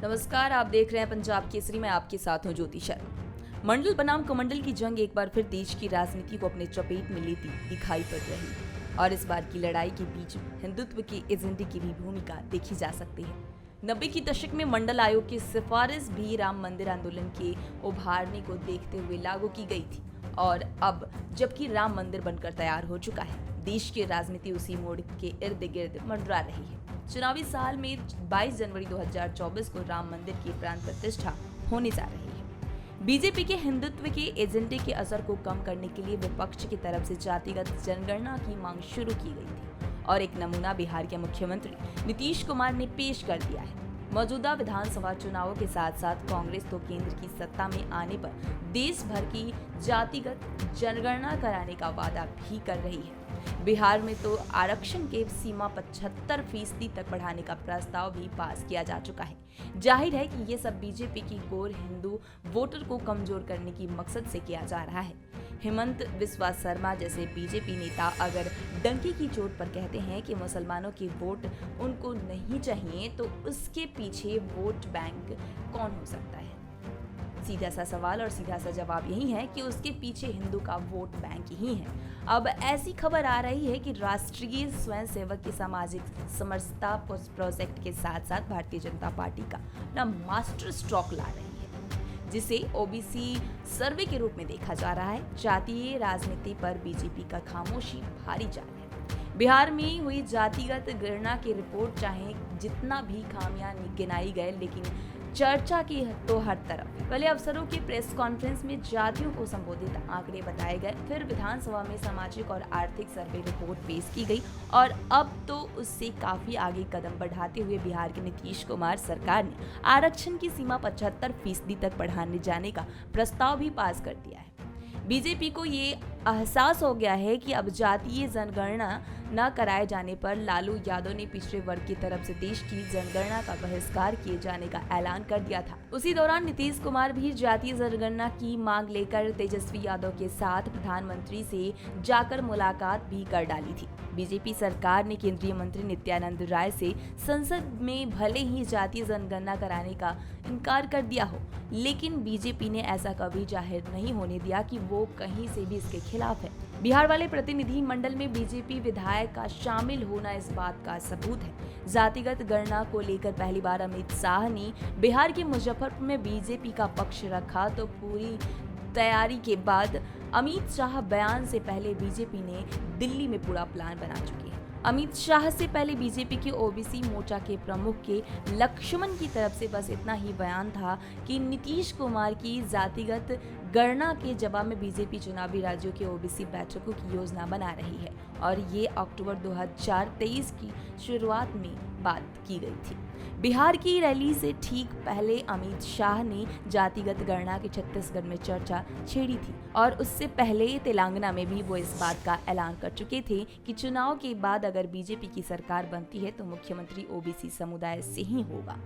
नमस्कार, आप देख रहे हैं पंजाब केसरी। मैं आपके साथ हूं ज्योति शर्मा। मंडल बनाम कमंडल की जंग एक बार फिर देश की राजनीति को अपने चपेट में लेती दिखाई पड़ रही और इस बार की लड़ाई के बीच हिंदुत्व के एजेंडे की भी भूमिका देखी जा सकती है। 90 की दशक में मंडल आयोग की सिफारिश भी राम मंदिर आंदोलन के उभारने को देखते हुए लागू की गई थी और अब जबकि राम मंदिर बनकर तैयार हो चुका है, देश की राजनीति उसी मोड़ के इर्द गिर्द मंडरा रही है। चुनावी साल में 22 जनवरी 2024 को राम मंदिर की प्राण प्रतिष्ठा होने जा रही है। बीजेपी के हिंदुत्व के एजेंडे के असर को कम करने के लिए विपक्ष की तरफ से जातिगत जनगणना की मांग शुरू की गई थी और एक नमूना बिहार के मुख्यमंत्री नीतीश कुमार ने पेश कर दिया है। मौजूदा विधानसभा चुनावों के साथ साथ कांग्रेस तो केंद्र की सत्ता में आने पर देश भर की जातिगत जनगणना कराने का वादा भी कर रही है। बिहार में तो आरक्षण के सीमा 75% तक बढ़ाने का प्रस्ताव भी पास किया जा चुका है। जाहिर है कि ये सब बीजेपी की गोर हिंदू वोटर को कमजोर करने की मकसद से किया जा रहा है। हेमंत बिस्वा शर्मा जैसे बीजेपी नेता अगर डंकी की चोट पर कहते हैं कि मुसलमानों के वोट उनको नहीं चाहिए, तो उसके पीछे वोट बैंक कौन हो सकता है? सीधा सा सवाल और सीधा सा जवाब यही है कि उसके पीछे हिंदू का वोट बैंक ही है। अब ऐसी खबर आ रही है कि राष्ट्रीय स्वयंसेवक की सामाजिक समरसता प्रोजेक्ट के साथ साथ भारतीय जनता पार्टी का अपना मास्टर स्ट्रोक ला रही है, जिसे ओबीसी सर्वे के रूप में देखा जा रहा है। जातीय राजनीति पर बीजेपी का खामोशी भारी जान है। बिहार में हुई जातिगत गणना की रिपोर्ट चाहे जितना भी खामियां गिनाई गए, लेकिन चर्चा की तो हर तरफ। पहले अफसरों की प्रेस कॉन्फ्रेंस में जातियों को संबोधित आंकड़े बताए गए, फिर विधानसभा में सामाजिक और आर्थिक सर्वे रिपोर्ट पेश की गई और अब तो उससे काफी आगे कदम बढ़ाते हुए बिहार के नीतीश कुमार सरकार ने आरक्षण की सीमा 75% तक बढ़ाने जाने का प्रस्ताव भी पास कर दिया है। बीजेपी को ये एहसास हो गया है कि अब जातीय जनगणना न कराए जाने पर लालू यादव ने पिछड़े वर्ग की तरफ से देश की जनगणना का बहिष्कार किए जाने का ऐलान कर दिया था। उसी दौरान नीतीश कुमार भी जातीय जनगणना की मांग लेकर तेजस्वी यादव के साथ प्रधानमंत्री से जाकर मुलाकात भी कर डाली थी। बीजेपी सरकार ने केंद्रीय मंत्री नित्यानंद राय से संसद में भले ही जातीय जनगणना कराने का इनकार कर दिया हो, लेकिन बीजेपी ने ऐसा कभी जाहिर नहीं होने दिया कि वो कहीं से भी इसके खिलाफ है। बिहार वाले प्रतिनिधि मंडल में बीजेपी विधायक का शामिल होना इस बात का सबूत है। जातिगत गणना को लेकर पहली बार अमित शाह ने बिहार के मुजफ्फरपुर में बीजेपी का पक्ष रखा, तो पूरी तैयारी के बाद अमित शाह बयान से पहले बीजेपी ने दिल्ली में पूरा प्लान बना चुकी है। अमित शाह से पहले बीजेपी के ओबीसी मोर्चा के प्रमुख के लक्ष्मण की तरफ से बस इतना ही बयान था कि नीतीश कुमार की जातिगत गणना के जवाब में बीजेपी चुनावी राज्यों के ओबीसी बैठकों की योजना बना रही है और ये अक्टूबर 2023 की शुरुआत में बात की गई थी। बिहार की रैली से ठीक पहले अमित शाह ने जातिगत गणना की छत्तीसगढ़ में चर्चा छेड़ी थी और उससे पहले तेलंगाना में भी वो इस बात का ऐलान कर चुके थे कि चुनाव के बाद अगर बीजेपी की सरकार बनती है तो मुख्यमंत्री ओबीसी समुदाय से ही होगा।